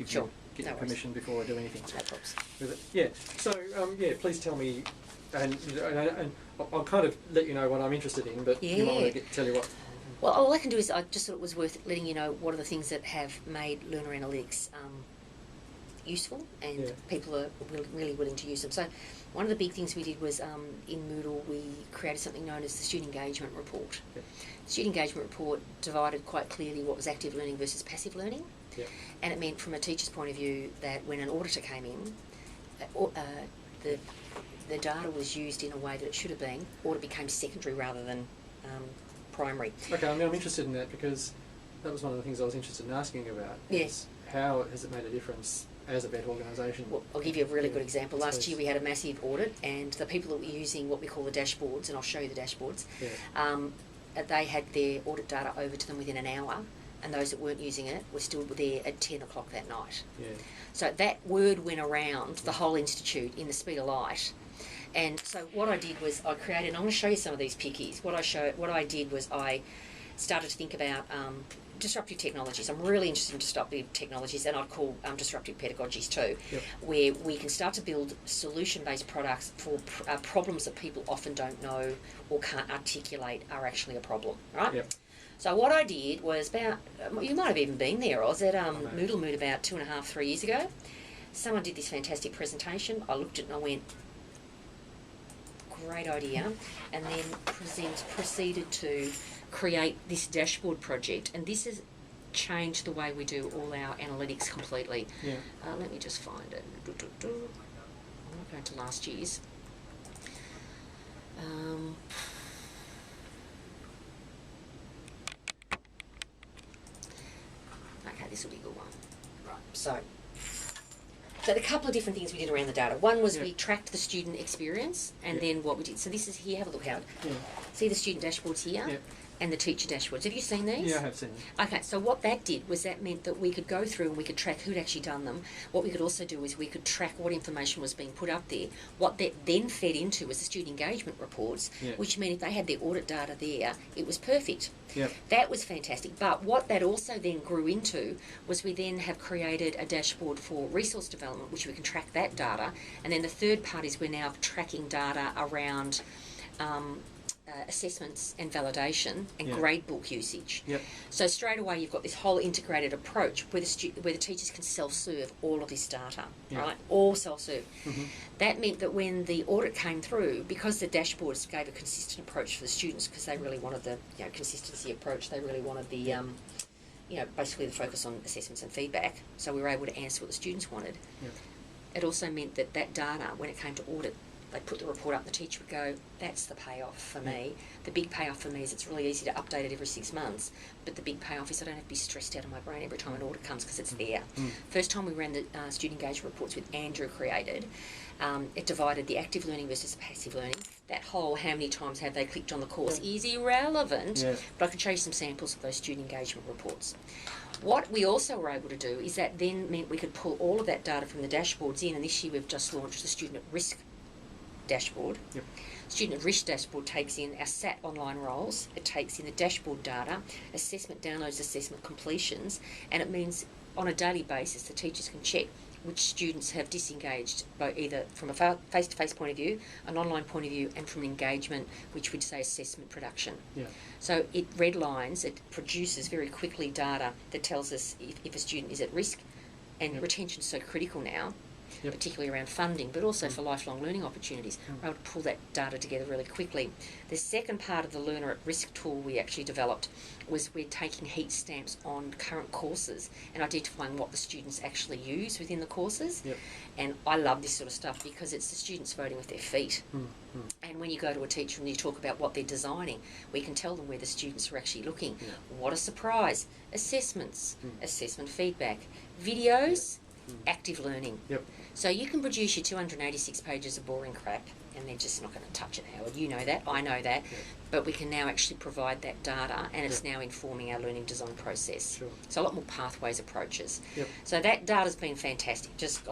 give Sure. you, get No your worries. permission before I do anything No problems. with it. Yeah. So please tell me, and I'll kind of let you know what I'm interested in, but you might want to tell you what. Well, all I can do is I just thought it was worth letting you know what are the things that have made learner analytics useful, and people are really willing to use them. So one of the big things we did was in Moodle we created something known as the Student Engagement Report. Yep. The Student Engagement Report divided quite clearly what was active learning versus passive learning. Yep. And it meant from a teacher's point of view that when an auditor came in, the data was used in a way that it should have been, or it became secondary rather than primary. Okay, I mean, I'm interested in that because that was one of the things I was interested in asking about. Yes. How has it made a difference as a VET organisation? Well, I'll give you a really good example. Last year we had a massive audit, and the people that were using what we call the dashboards, and I'll show you the dashboards, they had their audit data over to them within an hour, and those that weren't using it were still there at 10 o'clock that night. Yeah. So that word went around the whole institute in the speed of light. And so what I did was I created, and I'm going to show you some of these pickies. What I did was I started to think about disruptive technologies. I'm really interested in disruptive technologies, and I'd call disruptive pedagogies too, where we can start to build solution-based products for problems that people often don't know or can't articulate are actually a problem, right? Yep. So what I did was about, you might have even been there, I was at Moodle Mood about 2.5, 3 years ago. Someone did this fantastic presentation. I looked at it and I went, great idea, and then proceeded to create this dashboard project, and this has changed the way we do all our analytics completely. Yeah. Let me just find it. I'm not going to last year's. Okay, this will be a good one. Right, so the couple of different things we did around the data. One was we tracked the student experience, and then what we did. So this is here, have a look, Howard. Yeah. See the student dashboards here? Yep. And the teacher dashboards. Have you seen these? Yeah, I have seen them. Okay, so what that did was that meant that we could go through and we could track who'd actually done them. What we could also do is we could track what information was being put up there. What that then fed into was the student engagement reports, which meant if they had their audit data there, it was perfect. Yep. That was fantastic. But what that also then grew into was we then have created a dashboard for resource development, which we can track that data. And then the third part is we're now tracking data around assessments and validation and gradebook usage. Yep. So straight away you've got this whole integrated approach where the teachers can self-serve all of this data, right? All self-serve. Mm-hmm. That meant that when the audit came through, because the dashboards gave a consistent approach for the students, because they really wanted the consistency approach, they really wanted the basically the focus on assessments and feedback. So we were able to answer what the students wanted. Yep. It also meant that data, when it came to audit, they put the report up, the teacher would go, that's the payoff for me. The big payoff for me is it's really easy to update it every 6 months, but the big payoff is I don't have to be stressed out of my brain every time an audit comes because it's there. First time we ran the student engagement reports with Andrew created, it divided the active learning versus passive learning. That whole how many times have they clicked on the course is irrelevant, but I can show you some samples of those student engagement reports. What we also were able to do is that then meant we could pull all of that data from the dashboards in, and this year we've just launched the student at risk dashboard. Yep. Student at risk dashboard takes in our SAT online roles, it takes in the dashboard data, assessment downloads, assessment completions, and it means on a daily basis the teachers can check which students have disengaged, both either from a face-to-face point of view, an online point of view, and from an engagement, which we'd say assessment production. Yeah. So it redlines, it produces very quickly data that tells us if a student is at risk, and retention's so critical now, particularly around funding, but also for lifelong learning opportunities. We're able to pull that data together really quickly. The second part of the Learner at Risk tool we actually developed was we're taking heat stamps on current courses and identifying what the students actually use within the courses. Yep. And I love this sort of stuff because it's the students voting with their feet. And when you go to a teacher and you talk about what they're designing, we can tell them where the students are actually looking. What a surprise. Assessments, assessment feedback, videos, active learning. Yep. So you can produce your 286 pages of boring crap and they're just not going to touch it, Howard. You know that, I know that. But we can now actually provide that data and it's now informing our learning design process. Sure. So a lot more pathways approaches. Yep. So that data's been fantastic. Just